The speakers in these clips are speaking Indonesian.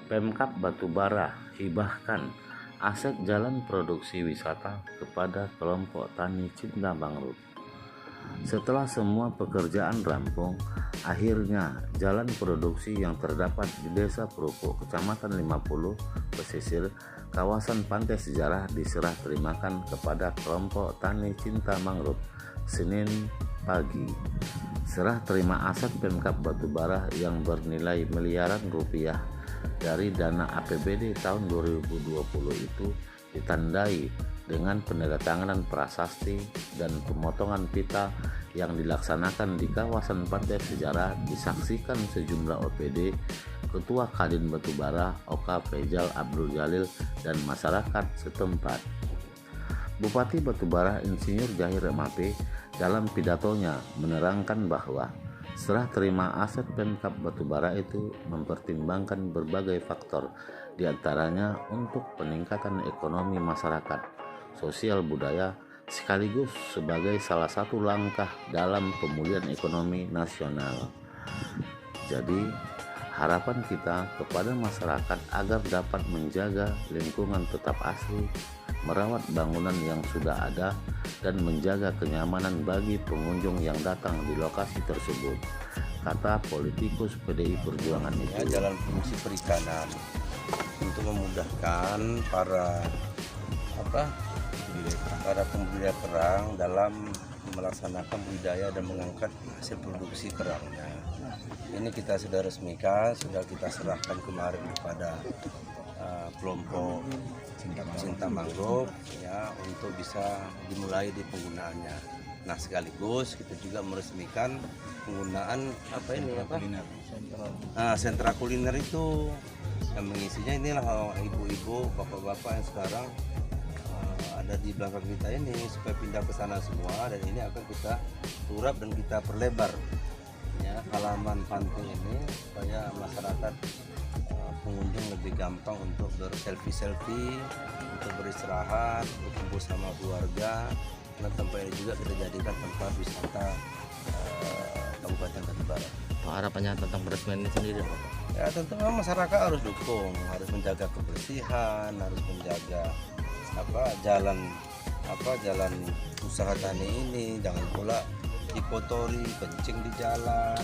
Pemkab Batubara hibahkan aset jalan produksi wisata kepada kelompok tani cinta mangrove. Setelah semua pekerjaan rampung, akhirnya jalan produksi yang terdapat di Desa Perupuk, Kecamatan 50, pesisir kawasan Pantai Sejarah diserah terimakan kepada kelompok tani cinta mangrove Senin pagi. Serah terima aset Pemkab Batubara yang bernilai miliaran rupiah dari dana APBD tahun 2020 itu ditandai dengan penandatanganan prasasti dan pemotongan pita yang dilaksanakan di kawasan Pantai Sejarah disaksikan sejumlah OPD, Ketua Kadin Batubara, Oka Fejal Abdul Jalil, dan masyarakat setempat. Bupati Batubara Insinyur Zahir Mape dalam pidatonya menerangkan bahwa serah terima aset Pemkab Batubara itu mempertimbangkan berbagai faktor, diantaranya untuk peningkatan ekonomi masyarakat, sosial budaya, sekaligus sebagai salah satu langkah dalam pemulihan ekonomi nasional. Jadi, harapan kita kepada masyarakat agar dapat menjaga lingkungan tetap asli, merawat bangunan yang sudah ada, dan menjaga kenyamanan bagi pengunjung yang datang di lokasi tersebut, kata politikus PDI Perjuangan itu. Jalan fungsi perikanan untuk memudahkan para pembudidaya kerang dalam melaksanakan budidaya dan mengangkat hasil produksi kerangnya. Ini kita sudah resmikan, sudah kita serahkan kemarin kepada kelompok cinta mangrove ya, untuk bisa dimulai di penggunaannya. Nah, sekaligus kita juga meresmikan penggunaan sentra kuliner itu, yang mengisinya inilah ibu-ibu, bapak-bapak yang sekarang ada di belakang kita ini, supaya pindah ke sana semua, dan ini akan kita turap dan kita perlebar ya halaman pantai ini supaya masyarakat pengunjung lebih gampang untuk berselfie, untuk beristirahat, berkumpul sama keluarga. Dan tempat ini juga kita jadikan tempat wisata Kabupaten Batubara. Harapannya tentang peresmian ini sendiri apa? Ya tentu memang masyarakat harus dukung, harus menjaga kebersihan, harus menjaga jalan usaha tani ini, jangan pula dikotori, kencing di jalan,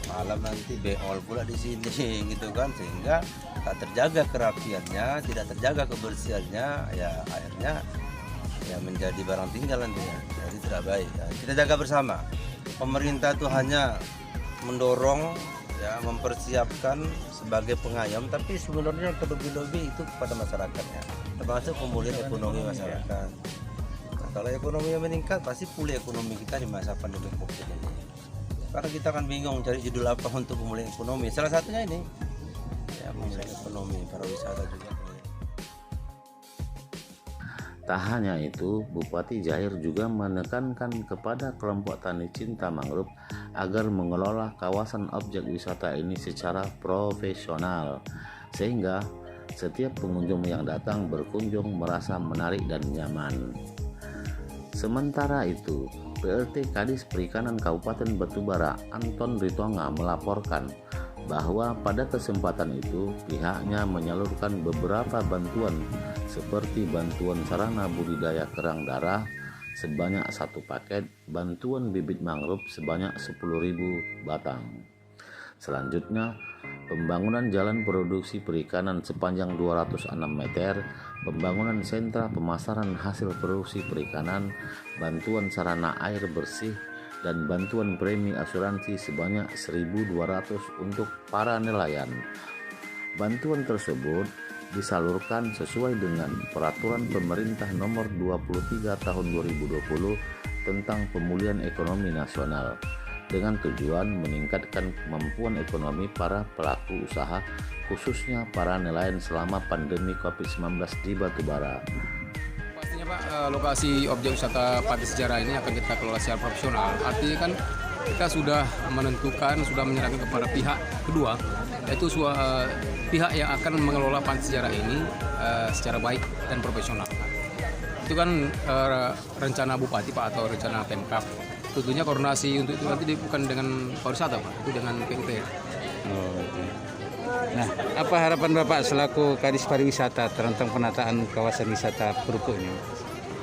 malam nanti beol pula di sini gitu kan, sehingga tak terjaga kerapiannya, tidak terjaga kebersihannya, ya akhirnya ya menjadi barang tinggal nantinya, jadi tidak baik. Ya, kita jaga bersama. Pemerintah itu hanya mendorong ya, mempersiapkan sebagai pengayom, tapi sebenarnya terlebih-lebih itu kepada masyarakatnya, termasuk pemulihan ekonomi masyarakat. Nah, kalau ekonominya meningkat, pasti pulih ekonomi kita di masa pandemi COVID ini. Karena kita akan bingung cari judul apa untuk pemulihan ekonomi. Salah satunya ini, ya pemulihan ekonomi, pariwisata juga. Tak hanya itu, Bupati Zahir juga menekankan kepada kelompok tani cinta mangrove agar mengelola kawasan objek wisata ini secara profesional, sehingga setiap pengunjung yang datang berkunjung merasa menarik dan nyaman. Sementara itu, PLT Kadis Perikanan Kabupaten Batubara Anton Ritonga melaporkan bahwa pada kesempatan itu pihaknya menyalurkan beberapa bantuan seperti bantuan sarana budidaya kerang darah sebanyak 1 paket, bantuan bibit mangrove sebanyak 10.000 batang. Selanjutnya, pembangunan jalan produksi perikanan sepanjang 206 meter, pembangunan sentra pemasaran hasil produksi perikanan, bantuan sarana air bersih, dan bantuan premi asuransi sebanyak 1.200 untuk para nelayan. Bantuan tersebut disalurkan sesuai dengan Peraturan Pemerintah Nomor 23 Tahun 2020 tentang Pemulihan Ekonomi Nasional, dengan tujuan meningkatkan kemampuan ekonomi para pelaku usaha, khususnya para nelayan selama pandemi COVID-19 di Batubara. Pastinya Pak, lokasi objek wisata Pantai Sejarah ini akan kita kelola secara profesional. Artinya kan kita sudah menentukan, sudah menyerahkan kepada pihak kedua, yaitu pihak yang akan mengelola Pantai Sejarah ini secara baik dan profesional. Itu kan rencana Bupati Pak, atau rencana Pemkab. Tentunya koordinasi untuk itu nanti bukan dengan pariwisata Pak, itu dengan PUP. Nah, apa harapan Bapak selaku Kadis Pariwisata tentang penataan kawasan wisata Krukut ini?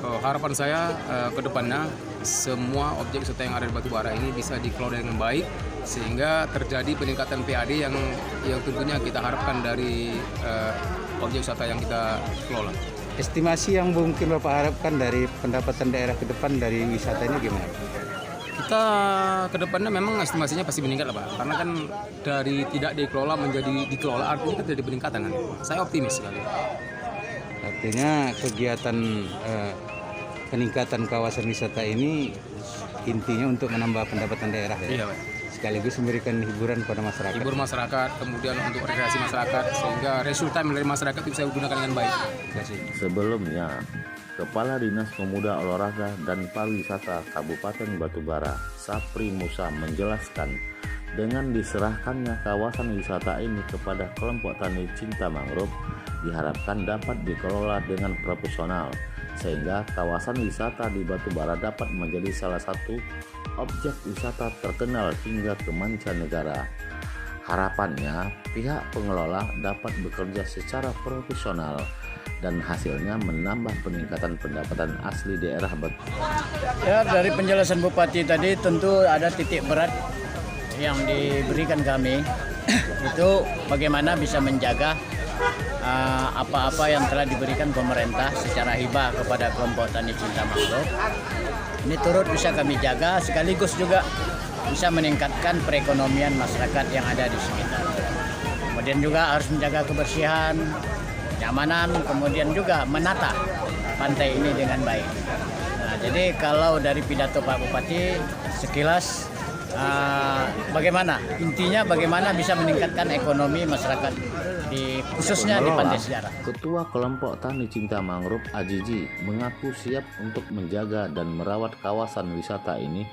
Harapan saya ke depannya semua objek wisata yang ada di Batubara ini bisa dikelola dengan baik sehingga terjadi peningkatan PAD yang tentunya kita harapkan dari objek wisata yang kita kelola. Estimasi yang mungkin Bapak harapkan dari pendapatan daerah ke depan dari wisata ini gimana? Kita ke depannya memang estimasinya pasti meningkat lah Pak, karena kan dari tidak dikelola menjadi dikelola artinya kan terjadi peningkatan kan. Saya optimis sekali. Artinya kegiatan peningkatan kawasan wisata ini intinya untuk menambah pendapatan daerah ya? Iya Pak. Sekaligus memberikan hiburan kepada masyarakat. Hibur masyarakat, kemudian untuk rekreasi masyarakat sehingga resultan dari masyarakat itu bisa digunakan dengan baik. Terima kasih. Sebelumnya, Kepala Dinas Pemuda Olahraga dan Pariwisata Kabupaten Batubara, Sapri Musa menjelaskan dengan diserahkannya kawasan wisata ini kepada kelompok tani Cinta Mangrove diharapkan dapat dikelola dengan profesional sehingga kawasan wisata di Batubara dapat menjadi salah satu objek wisata terkenal hingga ke mancanegara. Harapannya pihak pengelola dapat bekerja secara profesional dan hasilnya menambah peningkatan pendapatan asli daerah Batubara. Ya, dari penjelasan Bupati tadi tentu ada titik berat yang diberikan kami itu bagaimana bisa menjaga apa-apa yang telah diberikan pemerintah secara hibah kepada kelompok tani Cinta Mangrove. Ini turut bisa kami jaga sekaligus juga bisa meningkatkan perekonomian masyarakat yang ada di sekitar. Kemudian juga harus menjaga kebersihan, kenyamanan, kemudian juga menata pantai ini dengan baik. Nah, jadi kalau dari pidato Pak Bupati sekilas bagaimana intinya bagaimana bisa meningkatkan ekonomi masyarakat khususnya di Pantai Sejarah. Ketua Kelompok Tani Cinta Mangrove Ajiji mengaku siap untuk menjaga dan merawat kawasan wisata ini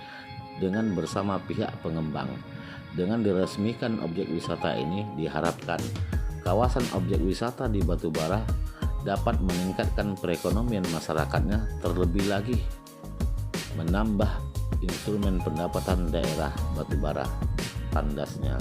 dengan bersama pihak pengembang. Dengan diresmikan objek wisata ini diharapkan kawasan objek wisata di Batubara dapat meningkatkan perekonomian masyarakatnya, terlebih lagi menambah instrumen pendapatan daerah Batubara, tandasnya.